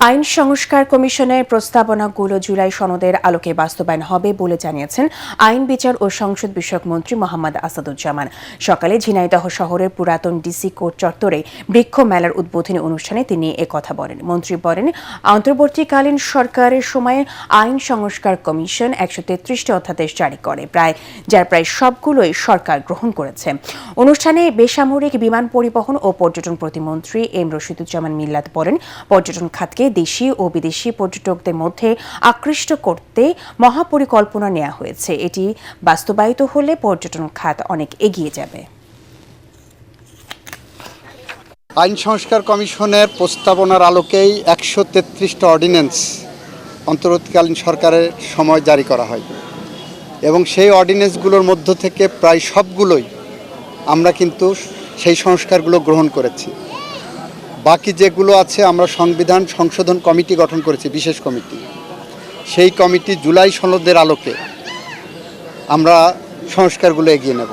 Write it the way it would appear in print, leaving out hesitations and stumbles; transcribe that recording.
আইন সংস্কার কমিশনের প্রস্তাবনাগুলো জুলাই সনদের আলোকে বাস্তবায়ন হবে বলে জানিয়েছেন আইন বিচার ও সংসদ বিষয়ক মন্ত্রী মোহাম্মদ আসাদুজ্জামান। সকালে ঝিনাইদহ শহরের পুরাতন ডিসি কোর্ট চত্বরে বৃক্ষ মেলার উদ্বোধনী অনুষ্ঠানে তিনি একথা বলেন। মন্ত্রী বলেন, অন্তর্বর্তীকালীন সরকারের সময়ে আইন সংস্কার কমিশন 133টি অধ্যাদেশ জারি করে, যার প্রায় সবগুলোই সরকার গ্রহণ করেছে। অনুষ্ঠানে বেসামরিক বিমান পরিবহন ও পর্যটন প্রতিমন্ত্রী এম রশিদুজ্জামান মিল্লাত বলেন, পর্যটন খাতকে দেশি ও বিদেশি পর্যটকদের মধ্যে আকৃষ্ট করতে মহাপরিকল্পনা নেওয়া হয়েছে। এটি বাস্তবায়িত হলে পর্যটন খাত অনেক এগিয়ে যাবে। আইন সংস্কার কমিশনের প্রস্তাবনার আলোকেই 133টা অর্ডিন্যান্স অন্তর্বর্তীকালীন সরকারের সময় জারি করা হয় এবং সেই অর্ডিন্যান্সগুলোর মধ্য থেকে প্রায় সবগুলোই আমরা কিন্তু সেই সংস্কারগুলো গ্রহণ করেছি। বাকি যেগুলো আছে আমরা সংবিধান সংশোধন কমিটি গঠন করেছি, বিশেষ কমিটি। সেই কমিটি জুলাই সনদের আলোকে আমরা সংস্কারগুলো এগিয়ে নেব।